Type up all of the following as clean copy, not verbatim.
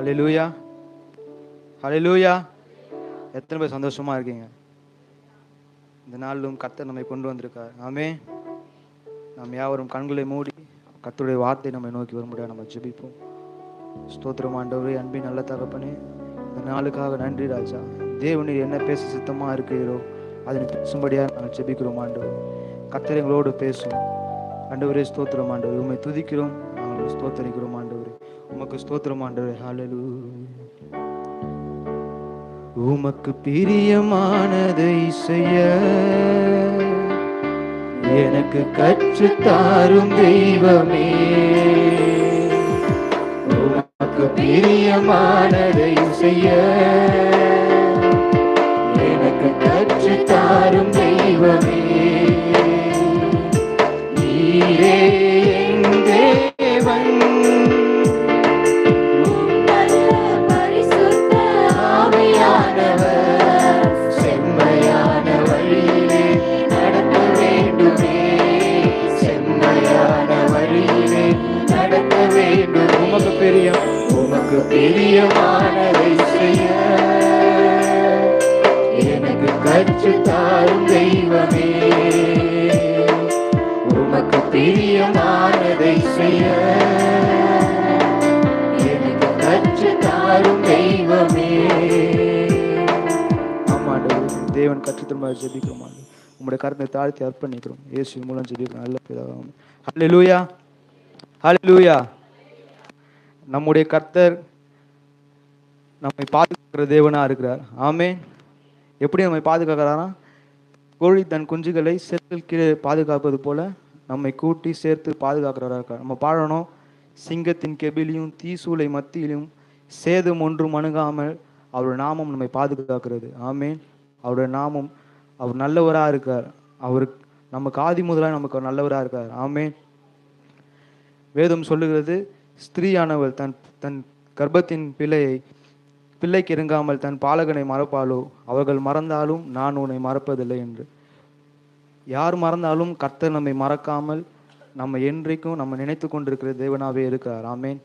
ஹல்லேலூயா, ஹல்லேலூயா. எத்தனை பேர் சந்தோஷமா இருக்கீங்க? இந்த நாளிலும் கர்த்தர் நம்மை கொண்டு வந்திருக்கார். ஆமென். நாம் யாவரும் கண்களை மூடி கர்த்தருடைய வார்த்தை நம்மை நோக்கி வரும்படியாக நம்ம ஜெபிப்போம். ஸ்தோத்திரம் ஆண்டவரே, அன்பின் நல்ல தகப்பனே, இந்த நாளுக்காக நன்றி ராஜா. தேவனீர் என்ன பேச சித்தமா இருக்கிறீரோ அதனை பேசும்படியாக நாங்கள் ஜெபிக்கிறோம் ஆண்டவர். கர்த்தர் எங்களோடு பேசும் ஆண்டவரே. ஸ்தோத்திரம் ஆண்டவர், உம்மை துதிக்கிறோம், நாங்கள் ஸ்தோத்தரிக்கிறோம் ஆண்டவரே. உமக்கு ஸ்தோத்திரம் ஆண்டவரே. ஹல்லேலூயா. உமக்கு பிரியமானதை செய்ய எனக்கு கற்றுத்தாரும் தெய்வமே. உமக்கு பிரியமானதை செய்ய எனக்கு கற்றுத்தாரும் தெய்வமே. நீரே என் தேவன், செம்மையான வழியிலே நடத்த வேண்டுமே, செம்மையான வழியிலே நடத்த வேண்டும். உமக்கு பிரியமானதை செய்ய எனக்கு கற்றுத்தாரும் தெய்வமே. உமக்கு பிரியமானதை செய்ய எனக்கு கற்றுத்தாரும் தெய்வமே. தேவன் கற்றுத்தருமாறு ஜெபிக்கிறோம். உங்களுடைய கருத்தை தாழ்த்தி அர்ப்பணிக்கிறோம். இயேசு மூலம் ஜெபிக்கிறோம். நல்ல பிதாவே. ஹல்லேலூயா, ஹல்லேலூயா. நம்முடைய கர்த்தர் நம்மை பாதுகாக்கிற தேவனா இருக்கிறார். ஆமென். எப்படி நம்மை பாதுகாக்கிறாரா? கோழி தன் குஞ்சுகளை செத்தில் கீழே பாதுகாப்பது போல நம்மை கூட்டி சேர்த்து பாதுகாக்கிறவராக இருக்கார். நம்ம பாடணும், சிங்கத்தின் கெபிலியும் தீசூளை மத்தியிலும் சேதம் ஒன்றும் அணுகாமல் அவருடைய நாமம் நம்மை பாதுகாக்கிறது. ஆமென். அவருடைய நாமம், அவர் நல்லவராக இருக்கார். அவருக்கு நமக்கு ஆதி முதலாக நமக்கு நல்லவராக இருக்கார். ஆமென். வேதம் சொல்லுகிறது, ஸ்திரீயானவள் தன் தன் கர்ப்பத்தின் பிள்ளைக்கு இறங்காமல் தன் பாலகனை மறப்பாளோ? அவர்கள் மறந்தாலும் நான் உன்னை மறப்பதில்லை என்று. யார் மறந்தாலும் கர்த்தர் நம்மை மறக்காமல் நம்ம என்றைக்கும் நம்ம நினைத்து கொண்டிருக்கிற தேவனாகவே இருக்கிறார். ஆமென்.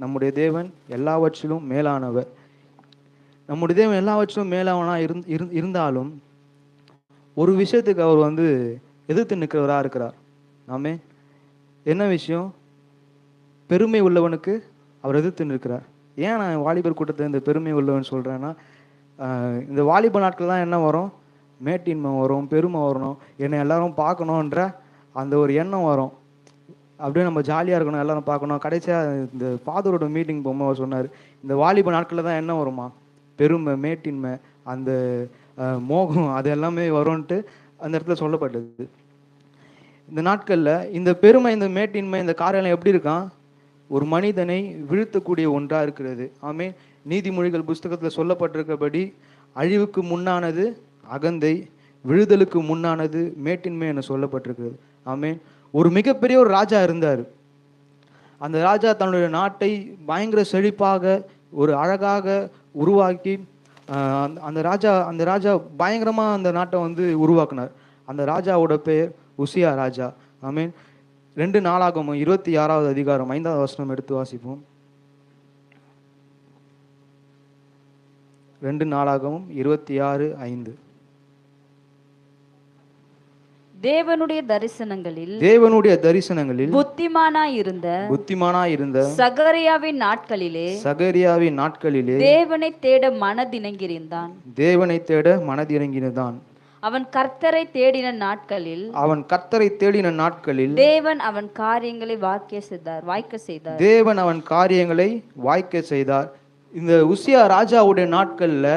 நம்முடைய தேவன் எல்லாவற்றிலும் மேலானவர். நம்முடைய தேவன் எல்லாவற்றிலும் மேலாவனா இருந்தாலும் ஒரு விஷயத்துக்கு அவர் எதிர்த்து நிற்கிறவராக இருக்கிறார். ஆமென். என்ன விஷயம்? பெருமை உள்ளவனுக்கு அவர் எதிர்த்து நிற்கிறார். ஏன் நான் வாலிபர் கூட்டத்தை இந்த பெருமை உள்ளவன் சொல்கிறேன்னா, இந்த வாலிப நாட்கள் தான் என்ன வரும்? மேட்டின்மை வரும், பெருமை வரணும், என்னை எல்லாரும் பார்க்கணுன்ற அந்த ஒரு எண்ணம் வரும். அப்படியே நம்ம ஜாலியாக இருக்கணும், எல்லாரும் பார்க்கணும். கடைசியாக இந்த ஃபாதரோட மீட்டிங் போகும்போது அவர் சொன்னார், இந்த வாலிப நாட்களில் தான் என்ன வருமா? பெருமை, மேட்டின்மை, அந்த மோகம், அது எல்லாமே வரும்ன்ட்டு அந்த இடத்துல சொல்லப்பட்டது. இந்த நாட்களில் இந்த பெருமை, இந்த மேட்டின்மை, இந்த காரியெல்லாம் எப்படி இருக்கான்? ஒரு மனிதனை வீழ்த்தக்கூடிய ஒன்றாக இருக்கிறது. ஆமே. நீதிமொழிகள் புஸ்தகத்தில் சொல்லப்பட்டிருக்கபடி அழிவுக்கு முன்னானது அகந்தை, விழுதலுக்கு முன்னானது மேட்டின்மை என சொல்லப்பட்டிருக்கிறது. ஆமே. ஒரு மிகப்பெரிய ஒரு ராஜா இருந்தார். அந்த ராஜா தன்னுடைய நாட்டை பயங்கர செழிப்பாக ஒரு அழகாக உருவாக்கி அந்த ராஜா பயங்கரமாக அந்த நாட்டை உருவாக்குனார். அந்த ராஜாவோட பேர் உசியா ராஜா. ஆமீன். 2 நாளாகமம் 26வது அதிகாரம் 5வது வசனம் எடுத்து வாசிப்போம். 2 நாளாகமம் 26:5. தேவனுடைய தரிசனங்களில் புத்திமானாய் இருந்த சகரியாவின் நாட்களிலே தேவனை தேட மனதிறங்கினான். அவன் கர்த்தரை தேடின நாட்களில் தேவன் அவன் காரியங்களை வாய்க்க செய்தார். இந்த உசியா ராஜாவுடைய நாட்கள்ல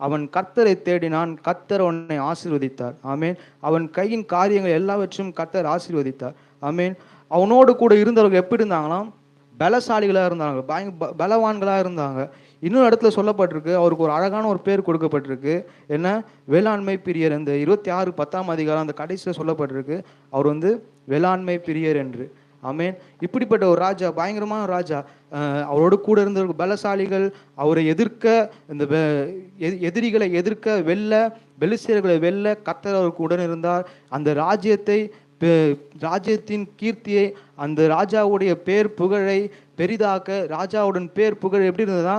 அவன் கர்த்தரை தேடினான், கர்த்தர் அவனை ஆசீர்வதித்தார். ஆமேன். அவன் கையின் காரியங்கள் எல்லாவற்றையும் கர்த்தர் ஆசீர்வதித்தார். ஆமேன். அவனோடு கூட இருந்தவர்கள் எப்படி இருந்தாங்களாம்? பலசாலிகளாக இருந்தாங்க, பலவான்களாக இருந்தாங்க. இன்னொரு இடத்துல சொல்லப்பட்டிருக்கு, அவருக்கு ஒரு அழகான ஒரு பேர் கொடுக்கப்பட்டிருக்கு. என்ன? வேளாண்மை பிரியர். இந்த 26:10 அதிகாரம் அந்த கடைசியில் சொல்லப்பட்டிருக்கு, அவர் வேளாண்மை பிரியர் என்று. ஆமேன். இப்படிப்பட்ட ஒரு ராஜா, பயங்கரமான ராஜா. அவரோடு கூட இருந்த பலசாலிகள் அவரை எதிர்க்க, இந்த எதிரிகளை எதிர்க்க, பெலிஸ்தியர்களை வெல்ல கர்த்தர் அவருக்கு உடன் இருந்தார். அந்த ராஜ்யத்தின் கீர்த்தியை, அந்த ராஜாவுடைய பேர் புகழை பெரிதாக்க ராஜாவுடன் பேர் புகழ் எப்படி இருந்ததுன்னா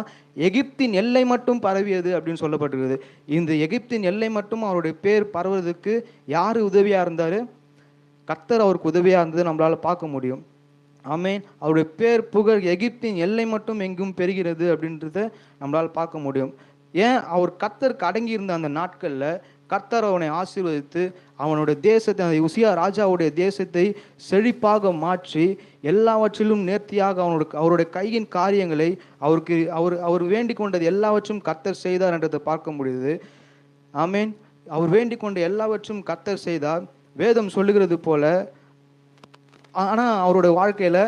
எகிப்தின் எல்லை மட்டும் பரவியது அப்படின்னு சொல்லப்பட்டிருக்குது. இந்த எகிப்தின் எல்லை மட்டும் அவருடைய பேர் பரவுறதுக்கு யார் உதவியாக இருந்தார்? கர்த்தர் அவருக்கு உதவியாக இருந்தது நம்மளால் பார்க்க முடியும். ஆமென். அவருடைய பேர் புகழ் எகிப்தின் எல்லை மட்டும் எங்கும் பெறுகிறது அப்படின்றத நம்மளால் பார்க்க முடியும். ஏன்? அவர் கர்த்தருக்கு அடங்கி இருந்த அந்த நாட்களில் கர்த்தர் அவனை ஆசீர்வதித்து அவனுடைய தேசத்தை, அந்த உசியா ராஜாவுடைய தேசத்தை செழிப்பாக மாற்றி எல்லாவற்றிலும் நேர்த்தியாக அவருடைய கையின் காரியங்களை அவர் வேண்டிக் கொண்டது எல்லாவற்றும் கர்த்தர் செய்தார் என்றதை பார்க்க முடியுது. ஆமென். அவர் வேண்டிக் கொண்ட எல்லாவற்றும் கர்த்தர் செய்தார். வேதம் சொல்லுகிறது போல. ஆனால் அவருடைய வாழ்க்கையில்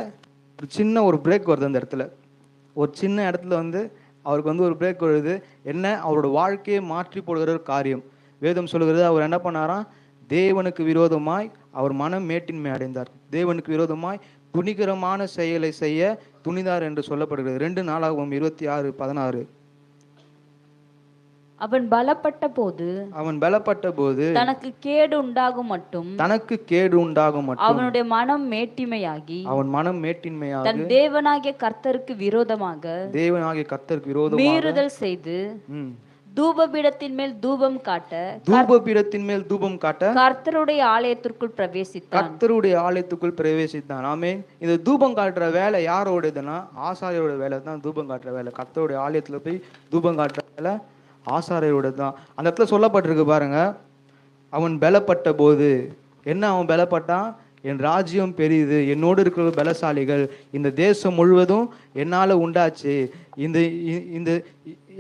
ஒரு சின்ன ஒரு பிரேக் வருது. அந்த இடத்துல ஒரு சின்ன இடத்துல அவருக்கு ஒரு பிரேக் வருது. என்ன? அவரோட வாழ்க்கையை மாற்றி போடுகிற ஒரு காரியம். வேதம் சொல்லுகிறது, அவர் என்ன பண்ணாராம்? தேவனுக்கு விரோதமாய் அவர் மனம் மேட்டின்மை அடைந்தார். தேவனுக்கு விரோதமாய் துணிகரமான செயலை செய்ய துணிந்தார் என்று சொல்லப்படுகிறது. 2 நாளாகமம் 26:16. அவன் பலப்பட்ட போது தனக்கு கேடு உண்டாகும் மட்டும் அவனுடைய மனம் மேட்டிமையாகி தன் தேவனாகிய கர்த்தருக்கு விரோதமாக மீறுதல் செய்து தூபபீடத்தின் மேல் தூபம் காட்ட கர்த்தருடைய ஆலயத்திற்குள் பிரவேசித்தான். ஆமென். இந்த தூபம் காட்டுற வேலை யாரோடதுன்னா ஆசாரியோட வேலை தான். தூபம் காட்டுற வேலை, கர்த்தருடைய ஆலயத்துல போய் தூபம் காட்டுற வேலை ஆசாரியோட தான். அந்த இடத்துல சொல்லப்பட்டிருக்கு பாருங்க, அவன் பலப்பட்ட போது. என்ன அவன் பலப்பட்டான்? என் ராஜ்யம் பெரியது, என்னோடு இருக்கிற பலசாலிகள், இந்த தேசம் முழுவதும் என்னால் உண்டாச்சு. இந்த இந்த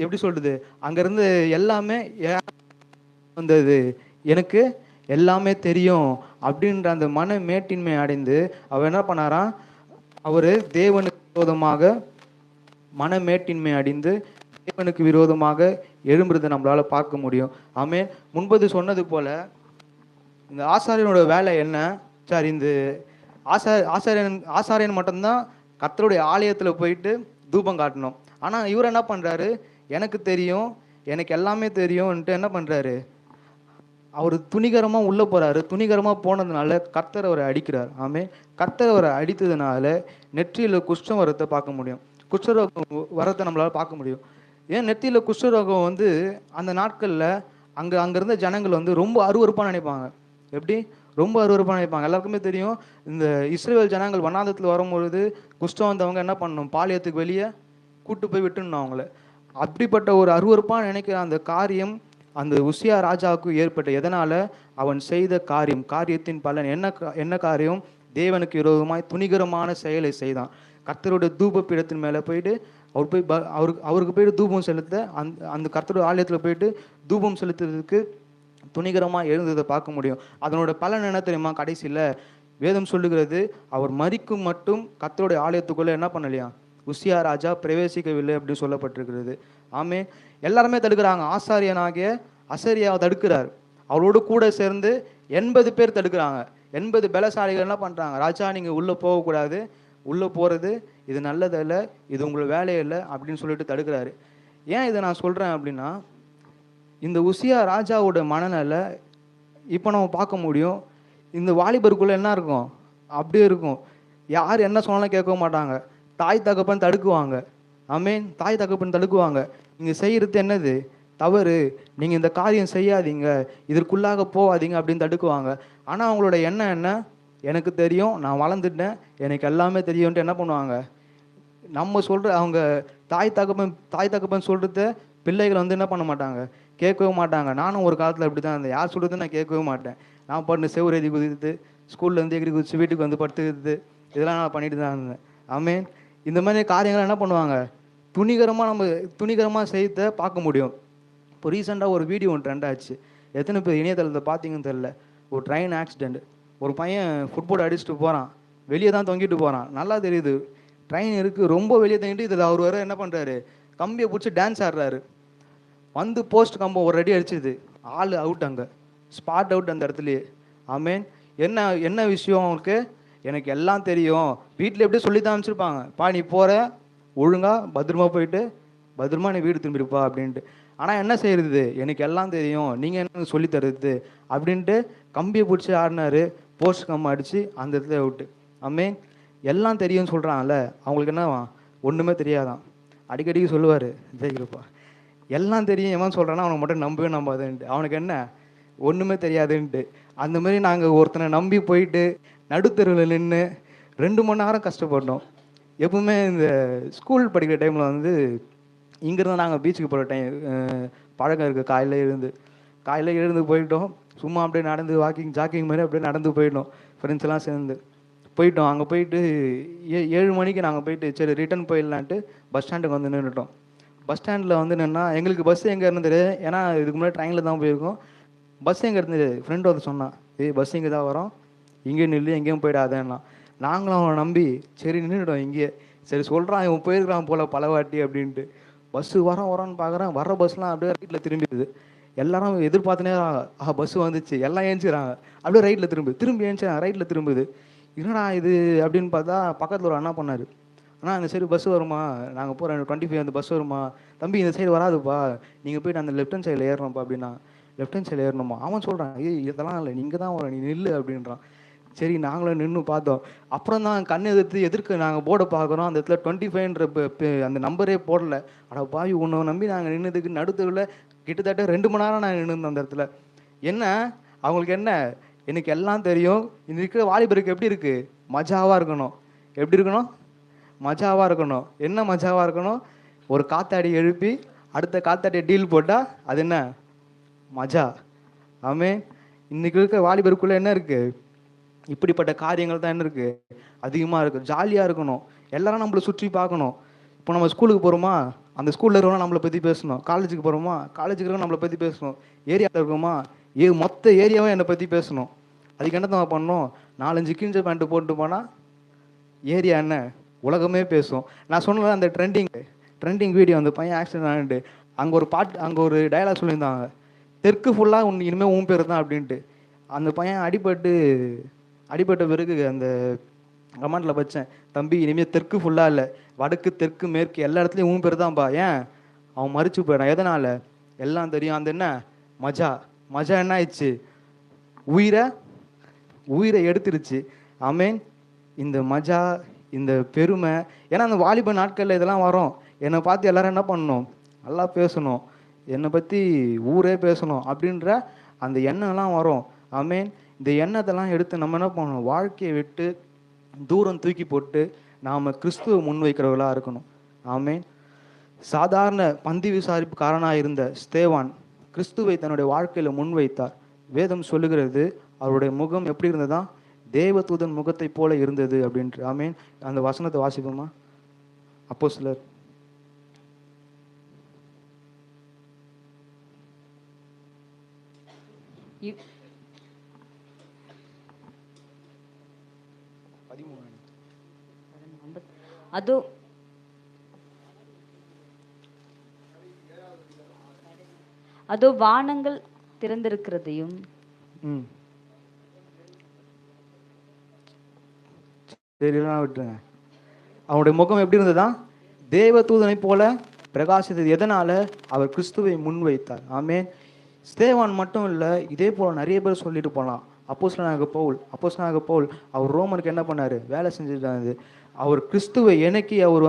எப்படி சொல்றது, அங்கேருந்து எல்லாமே வந்தது, எனக்கு எல்லாமே தெரியும் அப்படின்ற அந்த மன மேட்டின்மை அடைந்து அவர் என்ன பண்ணாராம்? அவர் தேவனுக்கு விரோதமாக மன மேட்டின்மை அடைந்து தேவனுக்கு விரோதமாக எழும்புறதை நம்மளால பார்க்க முடியும். ஆமென். முன்பது சொன்னது போல இந்த ஆசாரியனோட வேலை என்ன? சார், இந்த ஆசாரியன் மட்டும்தான் கர்த்தருடைய ஆலயத்தில் போயிட்டு தூபம் காட்டணும். ஆனால் இவர் என்ன பண்ணுறாரு? எனக்கு தெரியும், எனக்கு எல்லாமே தெரியும்ன்ட்டு என்ன பண்ணுறாரு? அவர் துணிகரமாக உள்ளே போகிறாரு. துணிகரமாக போனதுனால கர்த்தர் அவரை அடிக்கிறார். ஆமென். கர்த்தர் அவரை அடித்ததுனால நெற்றியில் குஷ்டம் வரத்தை பார்க்க முடியும். குஷ்டரோகம் வரத்தை நம்மளால் பார்க்க முடியும். ஏன் நெற்றியில் குஷ்டரோகம் அந்த நாட்களில் அங்கே இருந்த ஜனங்கள் ரொம்ப அருவருப்பாக நினைப்பாங்க. எப்படி? ரொம்ப அருவருப்பாக நினைப்பாங்க. எல்லாருக்குமே தெரியும், இந்த இஸ்ரேல் ஜனங்கள் வனாந்தரத்தில் வரும்பொழுது குஷ்டம் வந்தவங்க என்ன பண்ணணும்? பாளையத்துக்கு வெளியே கூட்டு போய் விட்டுணும் அவங்கள. அப்படிப்பட்ட ஒரு அருவருப்பாக நினைக்கிற அந்த காரியம் அந்த உசியா ராஜாவுக்கு ஏற்பட்ட. எதனால்? அவன் செய்த காரியத்தின் பலன் என்ன காரியம்? தேவனுக்கு விரோதமாய் துணிகரமான செயலை செய்தான். கர்த்தருடைய தூப பீடத்தின் மேலே போயிட்டு அவருக்கு போயிட்டு தூபம் செலுத்த, அந்த கர்த்தருடைய ஆலயத்தில் போயிட்டு தூபம் செலுத்துறதுக்கு துணிகரமாக எழுந்ததை பார்க்க முடியும். அதனோட பலன் என்ன தெரியுமா? கடைசியில் வேதம் சொல்லுகிறது, அவர் மரிக்கும் மட்டும் கர்த்தருடைய ஆலயத்துக்குள்ளே என்ன பண்ணலையா? உசியா ராஜா பிரவேசிக்கவில்லை அப்படின்னு சொல்லப்பட்டிருக்கிறது. ஆமென். எல்லாருமே தடுக்கிறாங்க. ஆசாரியனாகிய அசரியாவை தடுக்கிறார். அவரோடு கூட சேர்ந்து 80 பேர் தடுக்கிறாங்க. 80 பலசாலிகள் என்ன பண்ணுறாங்க? ராஜா, நீங்கள் உள்ளே போகக்கூடாது, உள்ளே போகிறது இது நல்லதில்லை, இது உங்களோட வேலையில்லை அப்படின்னு சொல்லிட்டு தடுக்கிறாரு. ஏன் இதை நான் சொல்கிறேன் அப்படின்னா, இந்த உசியா ராஜாவோட மனநிலை இப்போ நம்ம பார்க்க முடியும். இந்த வாலிபருக்குள்ளே என்ன இருக்கும்? அப்படியே இருக்கும். யார் என்ன சொன்னாலும் கேட்க மாட்டாங்க. தாய் தகப்பன் தடுக்குவாங்க. ஆமென். தாய் தகப்பன் தடுக்குவாங்க. நீங்கள் செய்கிறது என்னது? தவறு, நீங்கள் இந்த காரியம் செய்யாதீங்க, இதற்குள்ளாக போகாதீங்க அப்படின்னு தடுக்குவாங்க. ஆனால் அவங்களோட எண்ணம் என்ன? எனக்கு தெரியும், நான் வளர்ந்துட்டேன், எனக்கு எல்லாமே தெரியும்ன்ட்டு என்ன பண்ணுவாங்க? நம்ம சொல்கிற அவங்க தாய் தகப்பன் சொல்கிறத பிள்ளைகள் என்ன பண்ண மாட்டாங்க? கேட்கவே மாட்டாங்க. நானும் ஒரு காலத்தில் அப்படி தான் இருந்தேன். யார் சொல்கிறது நான் கேட்கவே மாட்டேன். நான் பண்ணு செவ்வறு எழுதி குதித்து, ஸ்கூல்லேருந்து எகிரி குதிச்சு வீட்டுக்கு படுத்துக்கிறது, இதெல்லாம் நான் பண்ணிட்டு தான் இருந்தேன். ஆமென். இந்த மாதிரி காரியங்கள் என்ன பண்ணுவாங்க? துணிகரமாக செய்த பார்க்க முடியும். இப்போ ரீசெண்டாக ஒரு வீடியோ ட்ரெண்ட் ஆச்சு. எத்தனை பேர் இணையதளத்தை பார்த்தீங்கன்னு தெரில. ஒரு ட்ரெயின் ஆக்சிடெண்ட். ஒரு பையன் ஃபுட்போர்ட் அடிச்சுட்டு போகிறான், வெளியே தான் தொங்கிட்டு போகிறான். நல்லா தெரியுது ட்ரெயின் இருக்குது, ரொம்ப வெளியே தொங்கிட்டு. இதில் அவர் வர என்ன பண்ணுறாரு? கம்பியை பிடிச்சி டான்ஸ் ஆடுறாரு. போஸ்ட் கம்பம் ஒரு அடி அடிச்சுது, ஆள் அவுட், அங்கே ஸ்பாட் அவுட் அந்த இடத்துலையே. ஆமேன். என்ன விஷயம் அவனுக்கு? எனக்கு எல்லாம் தெரியும், வீட்டில் எப்படி சொல்லி தான் அமைச்சிருப்பாங்க, பா நீ போகிற ஒழுங்காக பத்திரமா போயிட்டு பத்திரமா நீ வீடு திரும்பிடுப்பா அப்படின்ட்டு. ஆனால் என்ன செய்யறது, எனக்கு எல்லாம் தெரியும், நீங்கள் என்ன சொல்லி தருது அப்படின்ட்டு கம்பியை பிடிச்சி ஆடினாரு. போஸ்ட் கம்பம் அடித்து அந்த இடத்துல அவுட்டு. ஆமேன். எல்லாம் தெரியும்னு சொல்கிறாங்கல்ல, அவங்களுக்கு என்னவா ஒன்றுமே தெரியாதான். அடிக்கடிக்கு சொல்லுவார் ஜெயகிருப்பா, எல்லாம் தெரியும் எவன் சொல்கிறான்னா அவனை மட்டும் நம்பவே நம்பாதுன்ட்டு. அவனுக்கு என்ன ஒன்றுமே தெரியாதுன்ட்டு. அந்த மாதிரி நாங்கள் ஒருத்தனை நம்பி போயிட்டு நடுத்தருவில் நின்று 2 மணி நேரம் கஷ்டப்பட்டோம். எப்பவுமே இந்த ஸ்கூல் படிக்கிற டைமில் வந்து இங்கேருந்து நாங்கள் பீச்சுக்கு போகிற டைம் பழக்கம் இருக்குது. காலையில் எழுந்து போயிட்டோம். சும்மா அப்படியே நடந்து ஜாக்கிங் மாதிரி அப்படியே நடந்து போயிட்டோம். ஃப்ரெண்ட்ஸ் எல்லாம் சேர்ந்து போயிட்டோம். அங்கே போயிட்டு 7 மணிக்கு நாங்கள் போயிட்டு சரி ரிட்டர்ன் போயிடலான்ட்டு பஸ் ஸ்டாண்டுக்கு வந்து நின்றுட்டோம். பஸ் ஸ்டாண்டில் வந்து நின்னா எங்களுக்கு பஸ் எங்கே இருந்தது, ஏன்னா இதுக்கு முன்னாடி ட்ரெயினில் தான் போயிருக்கோம். பஸ் எங்கே இருந்தது, ஃப்ரெண்டு வந்து சொன்னான், பஸ் இங்கே தான் வரோம், இங்கே நில்லு, எங்கேயும் போயிடாதேன்னா. நாங்களும் அவனை நம்பி சரி நின்றுட்டோம் இங்கேயே. சரி சொல்கிறான் இவன் போயிருக்கிறான் போல் பல வாட்டி அப்படின்ட்டு. பஸ்ஸு வரோன்னு பார்க்குறேன், வர்ற பஸ்லாம் அப்படியே ரைட்டில் திரும்பிடுது. எல்லாரும் எதிர்பார்த்துனே பஸ்ஸு வந்துச்சு, எல்லாம் ஏஞ்சிக்கிறாங்க. அப்படியே ரைட்டில் திரும்பி ஏஞ்சிக்கிறாங்க, ரைட்டில் திரும்புது. என்னடா இது அப்படின்னு பார்த்தா பக்கத்தில் ஒரு அண்ணா பண்ணார், அண்ணா இந்த சைடு பஸ் வருமா, நாங்கள் போகிறோம் 25 அந்த பஸ் வருமா, தம்பி இந்த சைடு வராதுப்பா, நீங்கள் போய்ட்டு அந்த லெஃப்ட் ஹேண்ட் சைடில் ஏறணும்ப்பா அப்படின்னா. லெஃப்ட் ஹேண்ட் சைடில் ஏறணுமா, அவன் சொல்கிறான் இதெல்லாம் இல்லை நீங்கள் தான் வர, நீ நில்லு அப்படின்றான். சரி நாங்களும் நின்று பார்த்தோம். அப்புறம் தான் கண் எதிர்க்க நாங்கள் போர்டை பார்க்குறோம், அந்த இடத்துல 25ன்ற அந்த நம்பரே போடல. அட பாவி, உன்னை நம்பி நாங்கள் நின்னதுக்கு நடுத்தருவில் கிட்டத்தட்ட 2 மணி நேரம் நாங்கள் நின்றுந்தோம் அந்த இடத்துல. என்ன அவங்களுக்கு என்ன, எனக்கு எல்லாம் தெரியும். இந்த இருக்கிற வாலிபருக்கு எப்படி இருக்குது, மஜாவாக இருக்கணும். எப்படி இருக்கணும், மஜாவாக இருக்கணும். என்ன மஜாவாக இருக்கணும், ஒரு காத்தாடி எழுப்பி அடுத்த காத்தாடியை டீல் போட்டால் அது என்ன மஜா. ஆமே, இன்றைக்கி இருக்க வாலிபருக்குள்ளே என்ன இருக்குது, இப்படிப்பட்ட காரியங்கள் தான் என்ன இருக்குது, அதிகமாக இருக்குது. ஜாலியாக இருக்கணும், எல்லாரும் நம்மளை சுற்றி பார்க்கணும். இப்போ நம்ம ஸ்கூலுக்கு போகிறோமா, அந்த ஸ்கூலில் இருக்கவங்க நம்மளை பற்றி பேசணும். காலேஜுக்கு போகிறோமா, காலேஜுக்கு இருக்கவங்க நம்மளை பற்றி பேசணும். ஏரியாவில் இருக்கோமா, மொத்த ஏரியாவை என்னை பற்றி பேசணும். அதுக்கு என்ன தான் பண்ணணும், 4-5 கிழிஞ்ச பேண்ட்டு போட்டு போனால் ஏரியா என்ன உலகமே பேசும். நான் சொன்னேன் அந்த ட்ரெண்டிங் வீடியோ, அந்த பையன் ஆக்சிடென்ட் ஆகிட்டு அங்கே ஒரு டயலாக் சொல்லியிருந்தாங்க, தெற்கு ஃபுல்லாக இனிமேல் உன் பேர் தான் அப்படின்ட்டு. அந்த பையன் அடிபட்ட பிறகு அந்த கமெண்டில் வச்சேன், தம்பி இனிமேல் தெற்கு ஃபுல்லாக இல்லை, வடக்கு தெற்கு மேற்கு எல்லா இடத்துலையும் உன் பேர் தான்ப்பா. ஏன் அவன் மறிச்சு போயிடான், எதனால் எல்லாம் தெரியும். அந்த என்ன மஜா என்ன ஆயிடுச்சு, உயிரை எடுத்துருச்சு. ஆமேன். இந்த மஜா, இந்த பெருமை, ஏன்னா அந்த வாலிப நாட்களில் இதெல்லாம் வரும். என்னை பார்த்து எல்லாரும் என்ன பண்ணணும், நல்லா பேசணும், என்னை பற்றி ஊரே பேசணும் அப்படின்ற அந்த எண்ணம்லாம் வரும். ஆமேன். இந்த எண்ணத்தெல்லாம் எடுத்து நம்ம என்ன பண்ணணும், வாழ்க்கையை விட்டு தூரம் தூக்கி போட்டு நாம் கிறிஸ்துவை முன்வைக்கிறவர்களாக இருக்கணும். ஆமேன். சாதாரண பந்தி விசாரிப்புக்காரனாக இருந்த ஸ்தேவான் கிறிஸ்துவை தன்னுடைய வாழ்க்கையில் முன்வைத்தார். வேதம் சொல்லுகிறது அவருடைய முகம் எப்படி இருந்ததா, தேவதூதன் முகத்தை போல இருந்தது அப்படின்ட்டு. ஆமேன். அந்த வசனத்தை வாசிப்போமா, அப்போஸ்தலர் அதோ வானங்கள் திறந்திருக்கிறதையும் விட்டுருங்க. அவனுடைய முகம் எப்படி இருந்ததா, தேவதூதனை போல பிரகாசித்தது. எதனால, அவர் கிறிஸ்துவை முன்வைத்தார். ஆமேன். ஸ்தேவான் மட்டும் இல்லை, இதே போல் நிறைய பேர் சொல்லிட்டு போகலாம். அப்போஸ்தலனாகிய பவுல் அவர் ரோமனுக்கு என்ன பண்ணார், வேலை செஞ்சுட்டாரு. அவர் கிறிஸ்துவை என்னைக்கு அவர்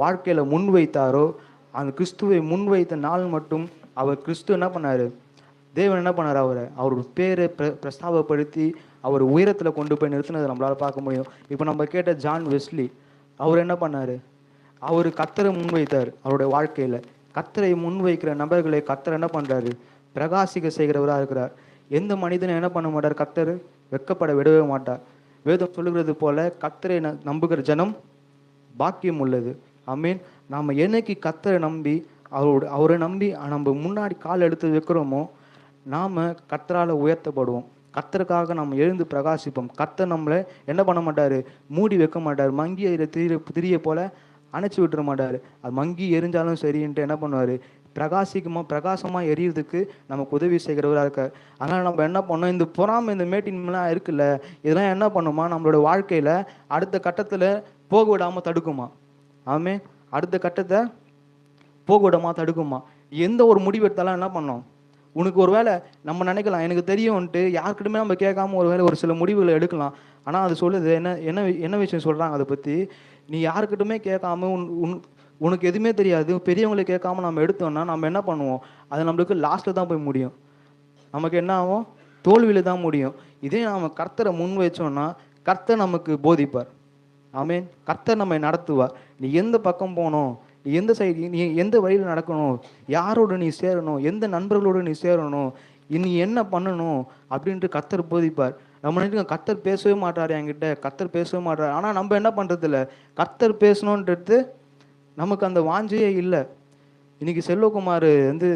வாழ்க்கையில் முன்வைத்தாரோ, அந்த கிறிஸ்துவை முன்வைத்த நாள் மட்டும் அவர் கிறிஸ்து என்ன பண்ணார், தேவன் என்ன பண்ணார், அவரோட பேரை பிரஸ்தாபப்படுத்தி அவர் உயரத்தில் கொண்டு போய் நிறுத்தினதை நம்மளால் பார்க்க முடியும். இப்போ நம்ம கேட்ட ஜான் வெஸ்லி, அவர் என்ன பண்ணார், அவர் கர்த்தரை முன்வைத்தார். அவருடைய வாழ்க்கையில் கர்த்தரை முன்வைக்கிற நபர்களை கர்த்தர் என்ன பண்ணுறாரு, பிரகாசிக்க செய்கிறவராக இருக்கிறார். எந்த மனிதனும் என்ன பண்ண மாட்டார், கர்த்தர் வெட்கப்பட விடவே மாட்டார். வேதம் சொல்லுகிறது போல கர்த்தரை நம்புகிற ஜனம் பாக்கியம் உள்ளது. ஆமீன். நாம் என்னைக்கு கர்த்தரை நம்பி அவரை நம்பி நம்ம முன்னாடி கால் எடுத்து வைக்கிறோமோ, நாம் கர்த்தரால் உயர்த்தப்படுவோம். கர்த்தருக்காக நம்ம எழுந்து பிரகாசிப்போம். கர்த்தர் நம்மளை என்ன பண்ண மாட்டார், மூடி வைக்க மாட்டார். மங்கி திரிய போல அணைச்சி விட்டுற மாட்டார். அது மங்கி எரிஞ்சாலும் சரின்ட்டு என்ன பண்ணுவார், பிரகாசமாக எரியறதுக்கு நமக்கு உதவி செய்கிறவராக இருக்கார். அதனால் நம்ம என்ன பண்ணோம், இந்த பொறாமை, இந்த மேட்டின்லாம் இருக்குல்ல, இதெல்லாம் என்ன பண்ணுமா, நம்மளோட வாழ்க்கையில் அடுத்த கட்டத்தில் போக விடாமல் தடுக்குமா. ஆமே, அடுத்த கட்டத்தை போக விடாமல் தடுக்குமா. எந்த ஒரு முடிவு எடுத்தாலும் என்ன பண்ணோம், உனக்கு ஒரு வேளை நம்ம நினைக்கலாம் எனக்கு தெரியும்ன்ட்டு யாருக்கிட்டுமே நம்ம கேட்காம ஒரு வேளை ஒரு சில முடிவுகளை எடுக்கலாம். ஆனால் அது சொல்லுது என்ன என்ன என்ன விஷயம் சொல்கிறாங்க அதை பற்றி, நீ யாருக்கிட்டுமே கேட்காம உனக்கு எதுவுமே தெரியாது பெரியவங்களை கேட்காம நம்ம எடுத்தோம்னா நம்ம என்ன பண்ணுவோம், அது நம்மளுக்கு லாஸ்ட்டில் தான் போய் முடியும். நமக்கு என்ன ஆகும், தோல்வியில் தான் முடியும். இதே நம்ம கர்த்தரை முன் வச்சோம்னா கர்த்தர் நமக்கு போதிப்பார். ஆமேன். கர்த்தர் நம்மை நடத்துவார். நீ எந்த பக்கம் போகணும், நீ எந்த சைடு, நீ எந்த வழியில் நடக்கணும், யாரோடு நீ சேரணும், எந்த நண்பர்களோடு நீ சேரணும், நீ என்ன பண்ணணும் அப்படின்ட்டு கர்த்தர் போதிப்பார். நம்ம நினைக்கிறோம் கர்த்தர் பேசவே மாட்டார் என்கிட்ட, கர்த்தர் பேசவே மாட்டார். ஆனால் நம்ம என்ன பண்ணுறது இல்லை, கர்த்தர் பேசணுன்றது நமக்கு அந்த வாஞ்சையே இல்லை. இன்னைக்கு செல்வகுமார் வந்து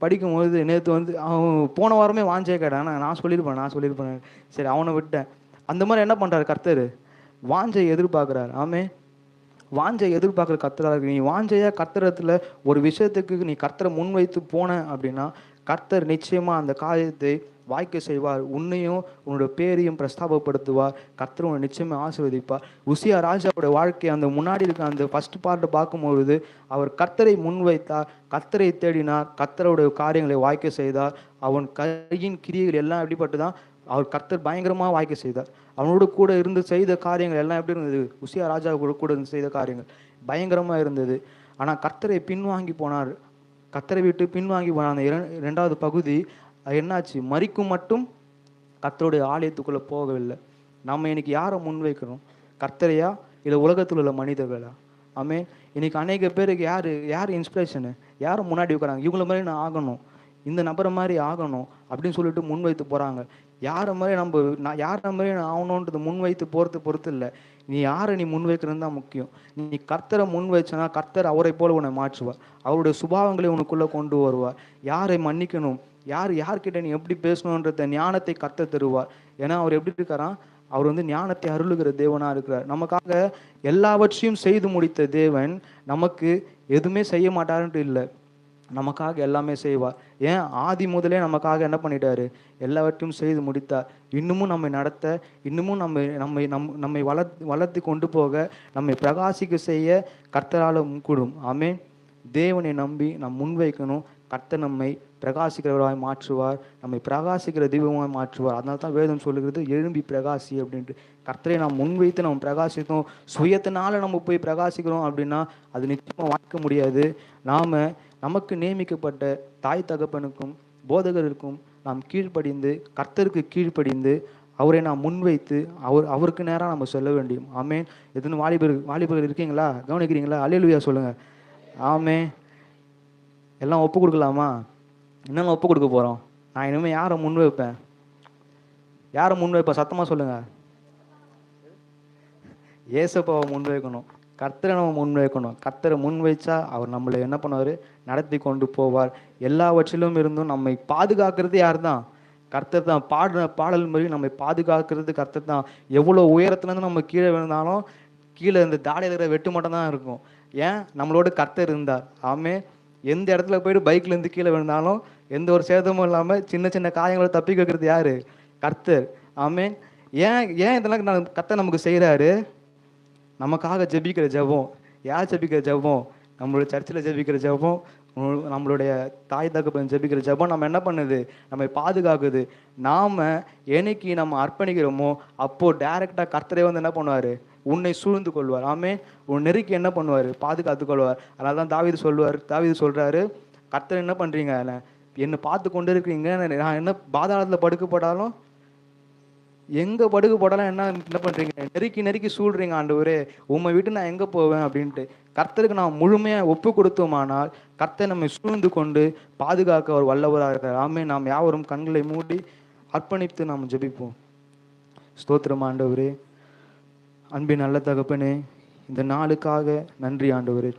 படிக்கும்போது நேற்று வந்து அவன் போன வாரமே வாஞ்சையே கேட்டான். நான் சொல்லியிருப்பேன் சரி அவனை விட்டேன். அந்த மாதிரி என்ன பண்ணுறாரு கர்த்தர், வாஞ்சை எதிர்பார்க்குறாரு. ஆமே, வாஞ்சை எதிர்பார்க்குற கர்த்தராக இருக்கு. நீ வாஞ்சையாக கர்த்தரத்தில் ஒரு விஷயத்துக்கு நீ கர்த்தரை முன்வைத்து போன அப்படின்னா கர்த்தர் நிச்சயமாக அந்த காரியத்தை வாய்க்க செய்வார். உன்னையும் உன்னோட பேரையும் பிரஸ்தாபப்படுத்துவார். கர்த்தர் உன்னை நிச்சயமாக ஆசீர்வதிப்பார். உசியா ராஜாவோட வாழ்க்கை அந்த முன்னாடி இருக்க அந்த ஃபர்ஸ்ட் பார்ட்டை பார்க்கும்பொழுது அவர் கர்த்தரை முன்வைத்தார், கர்த்தரை தேடினார், கர்த்தருடைய காரியங்களை வாய்க்க செய்தார். அவன் கையின் கிரியைகள் எல்லாம் எப்படிப்பட்டு தான் அவர் கர்த்தர் பயங்கரமாக வாய்க்க செய்தார். அவனோட கூட இருந்து செய்த காரியங்கள் எல்லாம் எப்படி இருந்தது, உசியா ராஜா கூட இருந்து செய்த காரியங்கள் பயங்கரமாக இருந்தது. ஆனால் கர்த்தரை பின்வாங்கி போனார். கர்த்தரை விட்டு பின்வாங்கி போனார். அந்த இரண்டாவது பகுதி என்னாச்சு, மரிக்கும் மட்டும் கர்த்தருடைய ஆலயத்துக்குள்ளே போகவில்லை. நம்ம இன்னைக்கு யாரை முன்வைக்கிறோம், கர்த்தரையா இல்லை உலகத்தில் உள்ள மனிதர்களா? ஆமே, இன்னைக்கு அநேக பேருக்கு யார் இன்ஸ்பிரேஷனு, யாரை முன்னாடி வைக்கிறாங்க, இவங்கள மாதிரி நான் ஆகணும், இந்த நபரை மாதிரி ஆகணும் அப்படின்னு சொல்லிட்டு முன்வைத்து போகிறாங்க. யாரை மாதிரி யாரை மாதிரி நான் ஆகணுன்றது முன்வைத்து போகிறது பொறுத்து இல்லை, நீ யாரை நீ முன்வைக்கிறது தான் முக்கியம். நீ கர்த்தரை முன் வச்சனா கர்த்தர் அவரை போல உன்னை மாற்றுவார். அவருடைய சுபாவங்களை உனக்குள்ளே கொண்டு வருவார். யாரை மன்னிக்கணும், யார்கிட்ட நீ எப்படி பேசணுன்றத ஞானத்தை கர்த்தர் தருவார். ஏன்னா அவர் எப்படி இருக்காராம், அவர் வந்து ஞானத்தை அருளுகிற தேவனாக இருக்கிறார். நமக்காக எல்லாவற்றையும் செய்து முடித்த தேவன் நமக்கு எதுவுமே செய்ய மாட்டாருன்ட்டு இல்லை, நமக்காக எல்லாமே செய்வார். ஏன், ஆதி முதலே நமக்காக என்ன பண்ணிட்டாரு, எல்லாவற்றையும் செய்து முடித்தார். இன்னமும் நம்மை நடத்த, இன்னமும் நம்மை வளர்த்து கொண்டு போக, நம்மை பிரகாசிக்க செய்ய கர்த்தரால் கூடும். ஆமென். தேவனை நம்பி நாம் முன்வைக்கணும். கர்த்தர் நம்மை பிரகாசிக்கிறவராய் மாற்றுவார், நம்மை பிரகாசிக்கிற தெய்வமாய் மாற்றுவார். அதனால தான் வேதம் சொல்லுகிறது எழும்பி பிரகாசி அப்படின்ட்டு. கர்த்தரை நாம் முன்வைத்து நம்ம பிரகாசித்தோம், சுயத்தினால நம்ம போய் பிரகாசிக்கிறோம் அப்படின்னா அது நிச்சயமாக வாய்க்க முடியாது. நமக்கு நியமிக்கப்பட்ட தாய் தகப்பனுக்கும் போதகருக்கும் நாம் கீழ்ப்படிந்து, கர்த்தருக்கு கீழ்ப்படிந்து அவரை நாம் முன்வைத்து அவருக்கு நேராக நம்ம சொல்ல வேண்டியும். ஆமேன். எதுன்னு வாலிபர்கள் இருக்கீங்களா, கவனிக்கிறீங்களா? அல்லேலூயா சொல்லுங்கள். ஆமே. எல்லாம் ஒப்பு கொடுக்கலாமா? என்னென்ன ஒப்பு கொடுக்க போகிறோம்? நான் இனிமேல் யாரை முன்வைப்பேன், சத்தமாக சொல்லுங்கள். ஏசப்பாவை முன்வைக்கணும், கர்த்தரை நம்ம முன்வைக்கணும். கர்த்தரை முன்வைச்சா அவர் நம்மளை என்ன பண்ணுவார், நடத்தி கொண்டு போவார். எல்லாவற்றிலும் இருந்தும் நம்மை பாதுகாக்கிறது யார் தான், கர்த்தர் தான். பாடல் மாதிரி நம்மை பாதுகாக்கிறது கர்த்தர் தான். எவ்வளோ உயரத்துலேருந்து நம்ம கீழே விழுந்தாலும் கீழே இந்த தாடையில் இருக்கிற வெட்டு மட்டும் தான் இருக்கும். ஏன், நம்மளோட கர்த்தர் இருந்தார். ஆமே. எந்த இடத்துல போய்ட்டு பைக்லேருந்து கீழே விழுந்தாலும் எந்த ஒரு சேதமும் இல்லாமல் சின்ன சின்ன காயங்களை தப்பி வைக்கிறது யார், கர்த்தர். ஆமே. ஏன் இதெல்லாம் கர்த்தர் நமக்கு செய்கிறாரு, நமக்காக ஜெபிக்கிற ஜெபம். யார் ஜெபிக்கிற ஜெபம், நம்மளுடைய சர்ச்சில் ஜெபிக்கிற ஜெபம், நம்மளுடைய தாய் தகப்பன் ஜெபிக்கிற ஜெபம் நம்ம என்ன பண்ணுது, நம்மை பாதுகாக்குது. நாம் என்னைக்கு நம்ம அர்ப்பணிக்கிறோமோ அப்போது டைரெக்டாக கர்த்தரே வந்து என்ன பண்ணுவார், உன்னை சூழ்ந்து கொள்வார். ஆமே. உன் நெருக்கி என்ன பண்ணுவார், பாதுகாத்து கொள்வார். அதனால தான் தாவீது சொல்கிறாரு, கர்த்தர் என்ன பண்ணுறீங்க, என்னை பார்த்து கொண்டு இருக்கிறீங்க, நான் என்ன பாதாளத்தில் படுக்கப்பட்டாலும் எங்கே படுக்கப்பட்டாலும் என்ன பண்ணுறீங்க, நெருக்கி சூழ்றீங்க ஆண்டவரே, உண்மை விட்டு நான் எங்கே போவேன் அப்படின்ட்டு. கர்த்தருக்கு நாம் முழுமையாக ஒப்பு கொடுத்தோமானால் கர்த்தர் நம்மை சூழ்ந்து கொண்டு பாதுகாக்க அவர் வல்லவராக இருக்கிறார். ஆமே. நாம் யாவரும் கண்களை மூடி அர்ப்பணித்து நாம் ஜெபிப்போம். ஸ்தோத்திரம் ஆண்டவரே, அன்பின் நல்ல தகப்பனே, இந்த நாளுக்காக நன்றி ஆண்டவரே.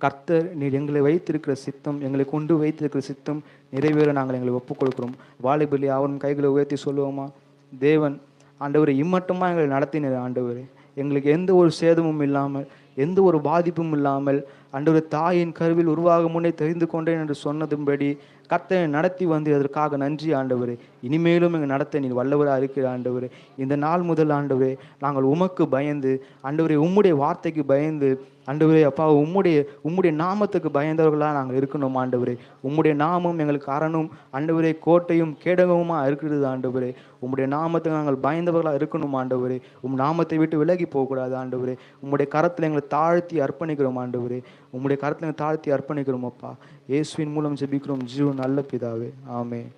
கர்த்தர் நீர் எங்களை வைத்திருக்கிற சித்தம், எங்களை கொண்டு வைத்திருக்கிற சித்தம் நிறைவேற நாங்கள் எங்களை ஒப்புக் கொடுக்குறோம். வாலிபலி அவரும் கைகளை உயர்த்தி சொல்லுவோமா, தேவன் ஆண்டவரை இம்மட்டுமா எங்களை நடத்தினார். ஆண்டவரே, எங்களுக்கு எந்த ஒரு சேதமும் இல்லாமல், எந்த ஒரு பாதிப்பும் இல்லாமல், ஆண்டவரே தாயின் கருவில் உருவாக முன்னே தெரிந்து கொண்டேன் என்று சொன்னதும்படி கர்த்தரை நடத்தி வந்து அதற்காக நன்றி ஆண்டவரே. இனிமேலும் எங்கள் நடத்த நீர் வல்லவராக இருக்கிற ஆண்டவரே. இந்த நாள் முதல் ஆண்டவரே நாங்கள் உமக்கு பயந்து, ஆண்டவரே உம்முடைய வார்த்தைக்கு பயந்து ஆண்டவரே அப்பா, உம்முடைய நாமத்துக்கு பயந்தவர்களாக நாங்கள் இருக்கணும் ஆண்டவரே. உம்முடைய நாமம் எங்களுக்கு அரணும் ஆண்டவரே, கோட்டையும் கேடகமுமா இருக்கிறது ஆண்டவரே. உம்முடைய நாமத்துக்கு நாங்கள் பயந்தவர்களாக இருக்கணும் ஆண்டவரே. நாமத்தை விட்டு விலகி போகக்கூடாது ஆண்டவரே. உம்முடைய கரத்தில் எங்களை தாழ்த்தி அர்ப்பணிக்கிறோம் ஆண்டவரே. உம்முடைய கரத்தில் எங்களை தாழ்த்தி அர்ப்பணிக்கிறோம் அப்பா. இயேசுவின் மூலம் ஜெபிக்கிறோம் ஜீவன் நல்ல பிதாவே, ஆமென்.